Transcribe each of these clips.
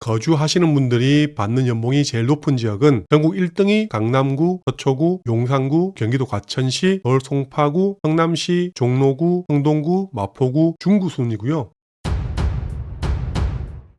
거주하시는 분들이 받는 연봉이 제일 높은 지역은 전국 1등이 강남구, 서초구, 용산구, 경기도 과천시, 서울 송파구, 성남시, 종로구, 성동구, 마포구, 중구 순이고요.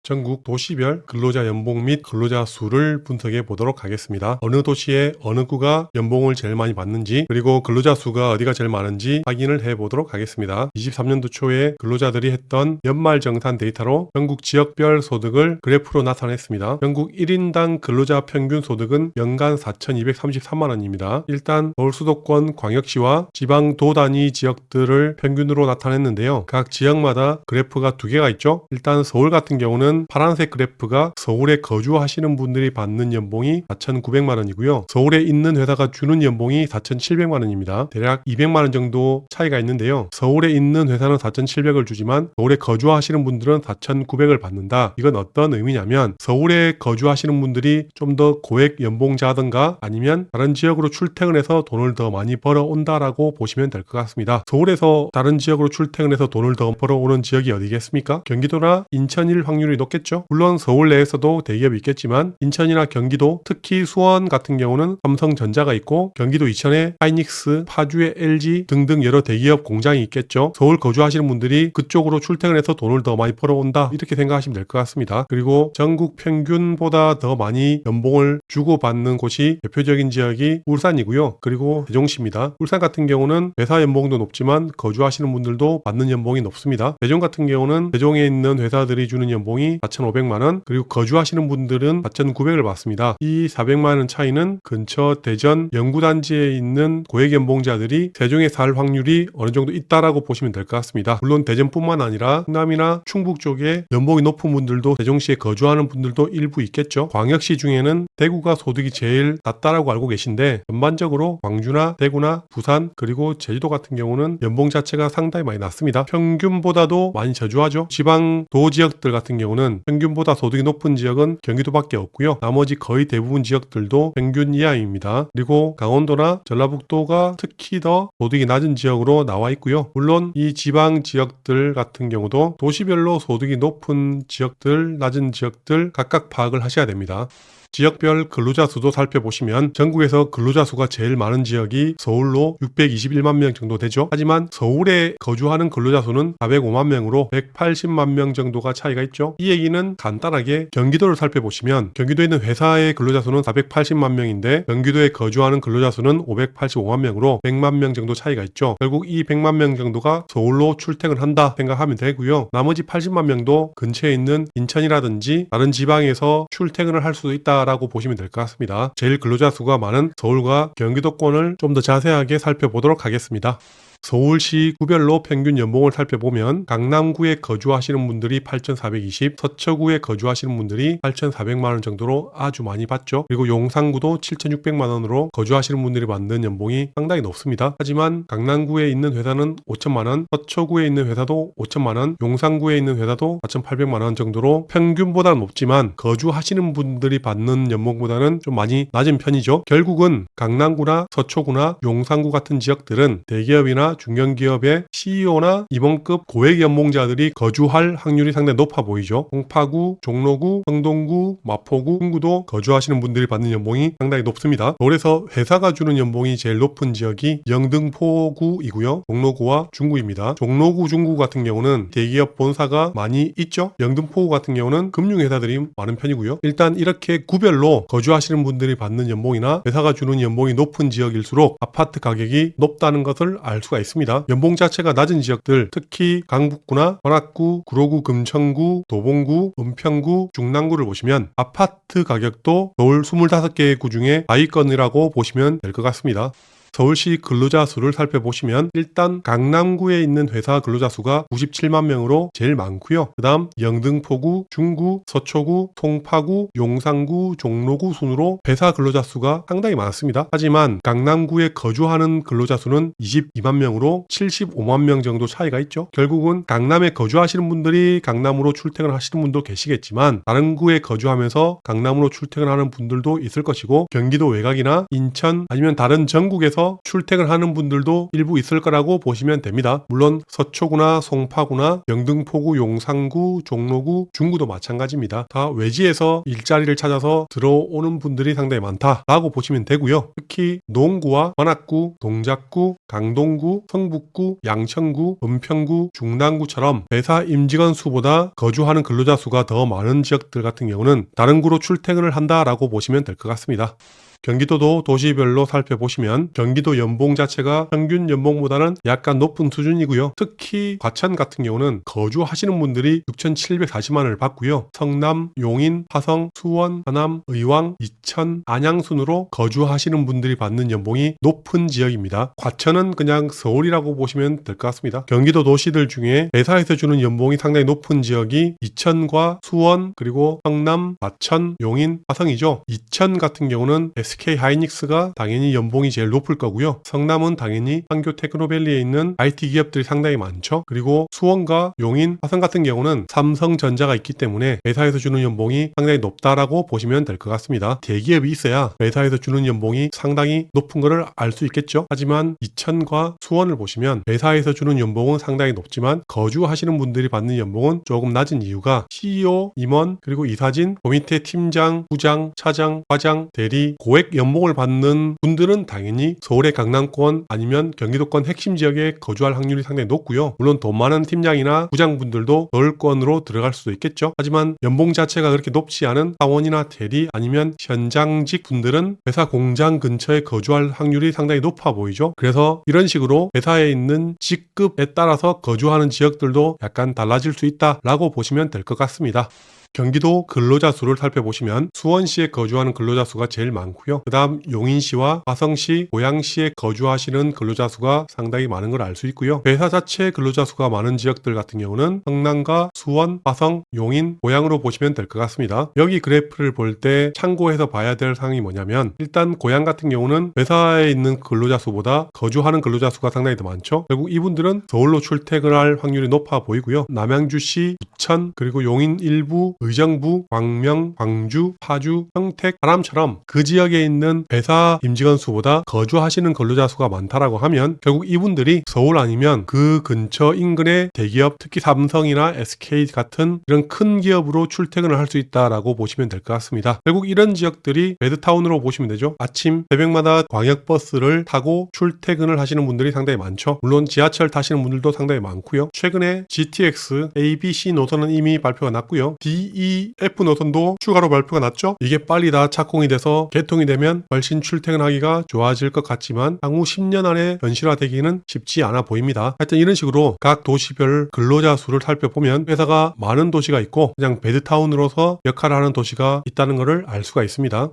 전국 도시별 근로자 연봉 및 근로자 수를 분석해 보도록 하겠습니다. 어느 도시에 어느 구가 연봉을 제일 많이 받는지, 그리고 근로자 수가 어디가 제일 많은지 확인을 해 보도록 하겠습니다. 23년도 초에 근로자들이 했던 연말 정산 데이터로 전국 지역별 소득을 그래프로 나타냈습니다. 전국 1인당 근로자 평균 소득은 연간 4,233만 원입니다. 일단 서울 수도권 광역시와 지방도 단위 지역들을 평균으로 나타냈는데요. 각 지역마다 그래프가 두 개가 있죠. 일단 서울 같은 경우는 파란색 그래프가 서울에 거주하시는 분들이 받는 연봉이 4,900만 원이고요. 서울에 있는 회사가 주는 연봉이 4,700만 원입니다. 대략 200만 원 정도 차이가 있는데요. 서울에 있는 회사는 4,700을 주지만 서울에 거주하시는 분들은 4,900을 받는다. 이건 어떤 의미냐면 서울에 거주하시는 분들이 좀 더 고액 연봉자든가 아니면 다른 지역으로 출퇴근해서 돈을 더 많이 벌어온다라고 보시면 될 것 같습니다. 서울에서 다른 지역으로 출퇴근해서 돈을 더 벌어오는 지역이 어디겠습니까? 경기도나 인천일 확률이 높겠죠. 물론 서울 내에서도 대기업이 있겠지만 인천이나 경기도, 특히 수원 같은 경우는 삼성전자가 있고 경기도 이천에 하이닉스, 파주에 LG 등등 여러 대기업 공장이 있겠죠. 서울 거주하시는 분들이 그쪽으로 출퇴근해서 돈을 더 많이 벌어온다, 이렇게 생각하시면 될 것 같습니다. 그리고 전국 평균보다 더 많이 연봉을 주고받는 곳이 대표적인 지역이 울산이고요. 그리고 세종시입니다. 울산 같은 경우는 회사 연봉도 높지만 거주하시는 분들도 받는 연봉이 높습니다. 세종 같은 경우는 세종에 있는 회사들이 주는 연봉이 4,500만 원, 그리고 거주하시는 분들은 4,900을 받습니다. 이 400만 원 차이는 근처 대전 연구단지에 있는 고액 연봉자들이 세종에 살 확률이 어느 정도 있다라고 보시면 될 것 같습니다. 물론 대전뿐만 아니라 충남이나 충북 쪽에 연봉이 높은 분들도 세종시에 거주하는 분들도 일부 있겠죠. 광역시 중에는 대구가 소득이 제일 낮다라고 알고 계신데 전반적으로 광주나 대구나 부산 그리고 제주도 같은 경우는 연봉 자체가 상당히 많이 낮습니다. 평균보다도 많이 저조하죠. 지방 도 지역들 같은 경우는 평균보다 소득이 높은 지역은 경기도밖에 없고요. 나머지 거의 대부분 지역들도 평균 이하입니다. 그리고 강원도나 전라북도가 특히 더 소득이 낮은 지역으로 나와 있고요. 물론 이 지방 지역들 같은 경우도 도시별로 소득이 높은 지역들, 낮은 지역들 각각 파악을 하셔야 됩니다. 지역별 근로자 수도 살펴보시면 전국에서 근로자 수가 제일 많은 지역이 서울로 621만 명 정도 되죠. 하지만 서울에 거주하는 근로자 수는 405만 명으로 180만 명 정도가 차이가 있죠. 이 얘기는 간단하게 경기도를 살펴보시면 경기도에 있는 회사의 근로자 수는 480만 명인데 경기도에 거주하는 근로자 수는 585만 명으로 100만 명 정도 차이가 있죠. 결국 이 100만 명 정도가 서울로 출퇴근한다 생각하면 되고요. 나머지 80만 명도 근처에 있는 인천이라든지 다른 지방에서 출퇴근을 할 수도 있다 라고 보시면 될 것 같습니다. 제일 근로자 수가 많은 서울과 경기도권을 좀 더 자세하게 살펴보도록 하겠습니다. 서울시 구별로 평균 연봉을 살펴보면 강남구에 거주하시는 분들이 8,420, 서초구에 거주하시는 분들이 8,400만 원 정도로 아주 많이 받죠. 그리고 용산구도 7,600만 원으로 거주하시는 분들이 받는 연봉이 상당히 높습니다. 하지만 강남구에 있는 회사는 5천만 원, 서초구에 있는 회사도 5천만 원, 용산구에 있는 회사도 4,800만 원 정도로 평균보다는 높지만 거주하시는 분들이 받는 연봉보다는 좀 많이 낮은 편이죠. 결국은 강남구나 서초구나 용산구 같은 지역들은 대기업이나 중견기업의 CEO나 임원급 고액 연봉자들이 거주할 확률이 상당히 높아 보이죠. 송파구, 종로구, 성동구, 마포구, 중구도 거주하시는 분들이 받는 연봉이 상당히 높습니다. 서울에서 회사가 주는 연봉이 제일 높은 지역이 영등포구이고요. 종로구와 중구입니다. 종로구, 중구 같은 경우는 대기업 본사가 많이 있죠. 영등포구 같은 경우는 금융회사들이 많은 편이고요. 일단 이렇게 구별로 거주하시는 분들이 받는 연봉이나 회사가 주는 연봉이 높은 지역일수록 아파트 가격이 높다는 것을 알 수가 있습니다. 연봉 자체가 낮은 지역들, 특히 강북구나 관악구, 구로구, 금천구, 도봉구, 은평구, 중랑구를 보시면 아파트 가격도 서울 25개의 구 중에 하위권이라고 보시면 될 것 같습니다. 서울시 근로자 수를 살펴보시면 일단 강남구에 있는 회사 근로자 수가 97만 명으로 제일 많고요. 그 다음 영등포구, 중구, 서초구, 송파구, 용산구, 종로구 순으로 회사 근로자 수가 상당히 많습니다. 하지만 강남구에 거주하는 근로자 수는 22만 명으로 75만 명 정도 차이가 있죠. 결국은 강남에 거주하시는 분들이 강남으로 출퇴근을 하시는 분도 계시겠지만 다른 구에 거주하면서 강남으로 출퇴근하는 분들도 있을 것이고 경기도 외곽이나 인천 아니면 다른 전국에서 해서 출퇴근하는 분들도 일부 있을 거라고 보시면 됩니다. 물론 서초구나 송파구나 영등포구, 용산구, 종로구, 중구도 마찬가지입니다. 다 외지에서 일자리를 찾아서 들어오는 분들이 상당히 많다라고 보시면 되고요. 특히 노원구와 관악구, 동작구, 강동구, 성북구, 양천구, 은평구, 중랑구처럼 회사 임직원 수보다 거주하는 근로자 수가 더 많은 지역들 같은 경우는 다른 구로 출퇴근을 한다라고 보시면 될 것 같습니다. 경기도도 도시별로 살펴보시면 경기도 연봉 자체가 평균 연봉보다는 약간 높은 수준이고요. 특히 과천 같은 경우는 거주하시는 분들이 6,740만 원을 받고요. 성남, 용인, 화성, 수원, 하남, 의왕, 이천, 안양 순으로 거주하시는 분들이 받는 연봉이 높은 지역입니다. 과천은 그냥 서울이라고 보시면 될 것 같습니다. 경기도 도시들 중에 회사에서 주는 연봉이 상당히 높은 지역이 이천과 수원, 그리고 성남, 과천, 용인, 화성이죠. 이천 같은 경우는 SK 하이닉스가 당연히 연봉이 제일 높을 거고요. 성남은 당연히 한교 테크노밸리에 있는 IT 기업들이 상당히 많죠. 그리고 수원과 용인, 화성 같은 경우는 삼성전자가 있기 때문에 회사에서 주는 연봉이 상당히 높다라고 보시면 될 것 같습니다. 대기업이 있어야 회사에서 주는 연봉이 상당히 높은 것을 알 수 있겠죠. 하지만 이천과 수원을 보시면 회사에서 주는 연봉은 상당히 높지만 거주하시는 분들이 받는 연봉은 조금 낮은 이유가 CEO, 임원, 그리고 이사진, 그 밑에 팀장, 부장, 차장, 과장, 대리, 고액 연봉을 받는 분들은 당연히 서울의 강남권 아니면 경기도권 핵심 지역에 거주할 확률이 상당히 높고요. 물론 돈 많은 팀장이나 부장분들도 서울권으로 들어갈 수도 있겠죠. 하지만 연봉 자체가 그렇게 높지 않은 사원이나 대리 아니면 현장직 분들은 회사 공장 근처에 거주할 확률이 상당히 높아 보이죠. 그래서 이런 식으로 회사에 있는 직급에 따라서 거주하는 지역들도 약간 달라질 수 있다라고 보시면 될 것 같습니다. 경기도 근로자 수를 살펴보시면 수원시에 거주하는 근로자 수가 제일 많고요. 그 다음 용인시와 화성시, 고양시에 거주하시는 근로자 수가 상당히 많은 걸 알 수 있고요. 회사 자체 근로자 수가 많은 지역들 같은 경우는 성남과 수원, 화성, 용인, 고양으로 보시면 될 것 같습니다. 여기 그래프를 볼 때 참고해서 봐야 될 사항이 뭐냐면 일단 고양 같은 경우는 회사에 있는 근로자 수보다 거주하는 근로자 수가 상당히 더 많죠. 결국 이분들은 서울로 출퇴근할 확률이 높아 보이고요. 남양주시, 부천, 그리고 용인 일부, 의정부, 광명, 광주, 파주, 평택, 하남처럼 그 지역에 있는 회사 임직원 수보다 거주하시는 근로자 수가 많다라고 하면 결국 이분들이 서울 아니면 그 근처 인근의 대기업, 특히 삼성이나 SK 같은 이런 큰 기업으로 출퇴근을 할 수 있다라고 보시면 될 것 같습니다. 결국 이런 지역들이 베드타운으로 보시면 되죠. 아침 새벽마다 광역버스를 타고 출퇴근을 하시는 분들이 상당히 많죠. 물론 지하철 타시는 분들도 상당히 많고요. 최근에 GTX, ABC 노선은 이미 발표가 났고요. DEF 노선도 추가로 발표가 났죠. 이게 빨리 다 착공이 돼서 개통이 되면 훨씬 출퇴근하기가 좋아질 것 같지만 향후 10년 안에 현실화되기는 쉽지 않아 보입니다. 하여튼 이런 식으로 각 도시별 근로자 수를 살펴보면 회사가 많은 도시가 있고 그냥 베드타운으로서 역할을 하는 도시가 있다는 것을 알 수가 있습니다.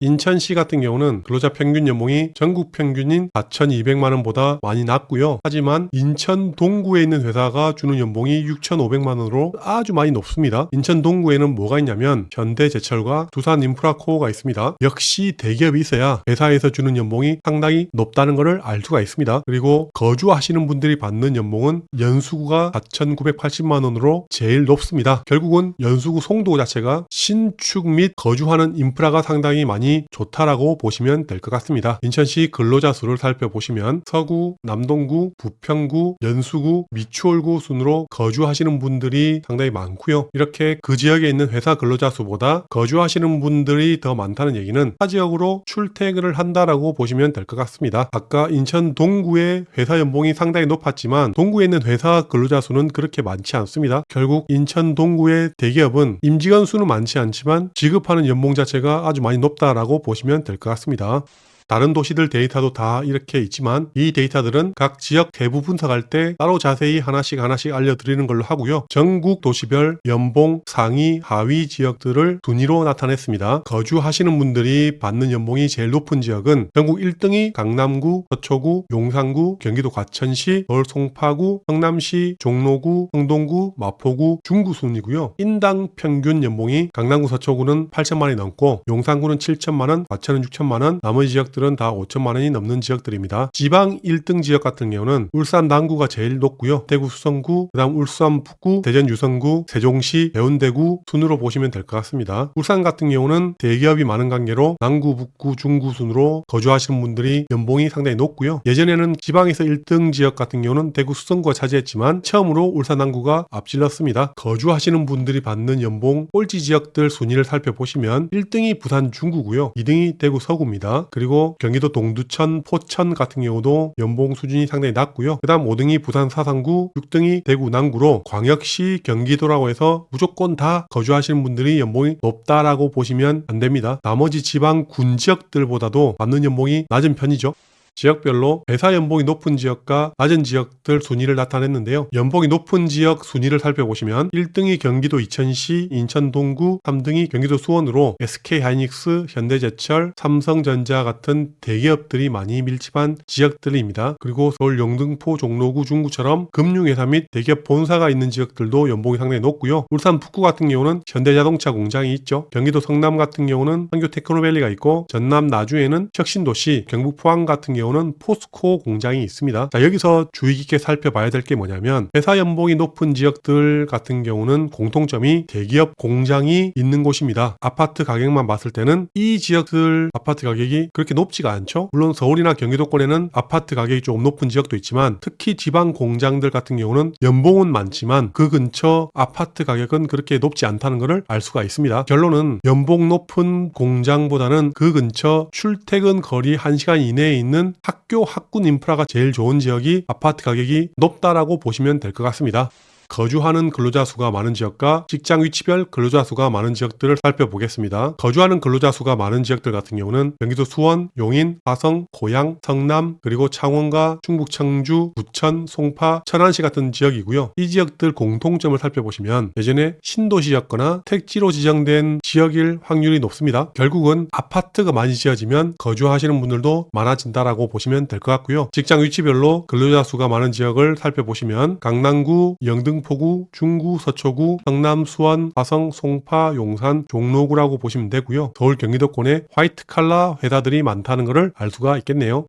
인천시 같은 경우는 근로자 평균 연봉이 전국 평균인 4,200만 원보다 많이 낮고요. 하지만 인천 동구에 있는 회사가 주는 연봉이 6,500만 원으로 아주 많이 높습니다. 인천 동구에는 뭐가 있냐면 현대제철과 두산인프라코어가 있습니다. 역시 대기업이 있어야 회사에서 주는 연봉이 상당히 높다는 것을 알 수가 있습니다. 그리고 거주하시는 분들이 받는 연봉은 연수구가 4,980만 원으로 제일 높습니다. 결국은 연수구 송도 자체가 신축 및 거주하는 인프라가 상당히 많이 좋다라고 보시면 될 것 같습니다. 인천시 근로자 수를 살펴보시면 서구, 남동구, 부평구, 연수구, 미추홀구 순으로 거주하시는 분들이 상당히 많고요. 이렇게 그 지역에 있는 회사 근로자 수보다 거주하시는 분들이 더 많다는 얘기는 타 지역으로 출퇴근을 한다라고 보시면 될 것 같습니다. 아까 인천 동구의 회사 연봉이 상당히 높았지만 동구에 있는 회사 근로자 수는 그렇게 많지 않습니다. 결국 인천 동구의 대기업은 임직원 수는 많지 않지만 지급하는 연봉 자체가 아주 많이 높다라고 보시면 될 것 같습니다. 다른 도시들 데이터도 다 이렇게 있지만 이 데이터들은 각 지역 대부 분석할 때 따로 자세히 하나씩 알려드리는 걸로 하고요. 전국 도시별 연봉 상위, 하위 지역들을 순위로 나타냈습니다. 거주하시는 분들이 받는 연봉이 제일 높은 지역은 전국 1등이 강남구, 서초구, 용산구, 경기도 과천시, 서울 송파구, 성남시, 종로구, 성동구, 마포구, 중구 순이고요. 인당 평균 연봉이 강남구, 서초구는 8천만 원이 넘고 용산구는 7천만 원, 과천은 6천만 원, 나머지 지역들 지역들은 다 5천만 원이 넘는 지역들입니다. 지방 1등 지역 같은 경우는 울산 남구가 제일 높고요. 대구 수성구, 그다음 울산 북구, 대전 유성구, 세종시, 해운대구 순으로 보시면 될 것 같습니다. 울산 같은 경우는 대기업이 많은 관계로 남구, 북구, 중구 순으로 거주하시는 분들이 연봉이 상당히 높고요. 예전에는 지방에서 1등 지역 같은 경우는 대구 수성구가 차지했지만 처음으로 울산 남구가 앞질렀습니다. 거주하시는 분들이 받는 연봉 꼴찌 지역들 순위를 살펴보시면 1등이 부산 중구고요. 2등이 대구 서구입니다. 그리고 경기도 동두천, 포천 같은 경우도 연봉 수준이 상당히 낮고요. 그 다음 5등이 부산 사상구, 6등이 대구 남구로 광역시 경기도라고 해서 무조건 다 거주하시는 분들이 연봉이 높다라고 보시면 안 됩니다. 나머지 지방 군 지역들보다도 받는 연봉이 낮은 편이죠. 지역별로 회사 연봉이 높은 지역과 낮은 지역들 순위를 나타냈는데요. 연봉이 높은 지역 순위를 살펴보시면 1등이 경기도 이천시, 인천 동구, 3등이 경기도 수원으로 SK하이닉스, 현대제철, 삼성전자 같은 대기업들이 많이 밀집한 지역들입니다. 그리고 서울 영등포, 종로구, 중구처럼 금융회사 및 대기업 본사가 있는 지역들도 연봉이 상당히 높고요. 울산 북구 같은 경우는 현대자동차 공장이 있죠. 경기도 성남 같은 경우는 한교 테크노밸리가 있고, 전남 나주에는 혁신도시, 경북 포항 같은 경우는 포스코 공장이 있습니다. 자, 여기서 주의 깊게 살펴봐야 될 게 뭐냐면 회사 연봉이 높은 지역들 같은 경우는 공통점이 대기업 공장이 있는 곳입니다. 아파트 가격만 봤을 때는 이 지역들 아파트 가격이 그렇게 높지가 않죠. 물론 서울이나 경기도권에는 아파트 가격이 조금 높은 지역도 있지만 특히 지방 공장들 같은 경우는 연봉은 많지만 그 근처 아파트 가격은 그렇게 높지 않다는 것을 알 수가 있습니다. 결론은 연봉 높은 공장보다는 그 근처 출퇴근 거리 1시간 이내에 있는 학교 학군 인프라가 제일 좋은 지역이 아파트 가격이 높다라고 보시면 될 것 같습니다. 거주하는 근로자 수가 많은 지역과 직장 위치별 근로자 수가 많은 지역들을 살펴보겠습니다. 거주하는 근로자 수가 많은 지역들 같은 경우는 경기도 수원, 용인, 화성, 고양, 성남, 그리고 창원과 충북 청주, 부천, 송파, 천안시 같은 지역이고요. 이 지역들 공통점을 살펴보시면 예전에 신도시였거나 택지로 지정된 지역일 확률이 높습니다. 결국은 아파트가 많이 지어지면 거주하시는 분들도 많아진다라고 보시면 될 것 같고요. 직장 위치별로 근로자 수가 많은 지역을 살펴보시면 강남구, 영등포구, 중구, 서초구, 성남, 수원, 화성, 송파, 용산, 종로구라고 보시면 되고요. 서울 경기도권에 화이트 칼라 회사들이 많다는 것을 알 수가 있겠네요.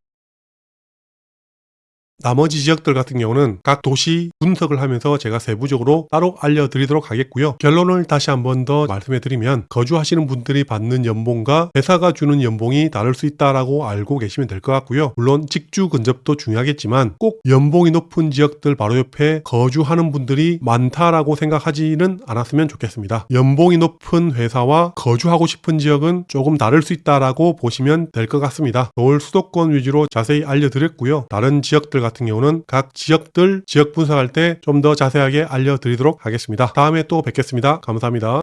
나머지 지역들 같은 경우는 각 도시 분석을 하면서 제가 세부적으로 따로 알려드리도록 하겠고요. 결론을 다시 한 번 더 말씀해드리면 거주하시는 분들이 받는 연봉과 회사가 주는 연봉이 다를 수 있다라고 알고 계시면 될 것 같고요. 물론 직주 근접도 중요하겠지만 꼭 연봉이 높은 지역들 바로 옆에 거주하는 분들이 많다라고 생각하지는 않았으면 좋겠습니다. 연봉이 높은 회사와 거주하고 싶은 지역은 조금 다를 수 있다라고 보시면 될 것 같습니다. 서울 수도권 위주로 자세히 알려드렸고요. 다른 지역들 같은 경우는 각 지역들 지역 분석할 때 좀 더 자세하게 알려드리도록 하겠습니다. 다음에 또 뵙겠습니다. 감사합니다.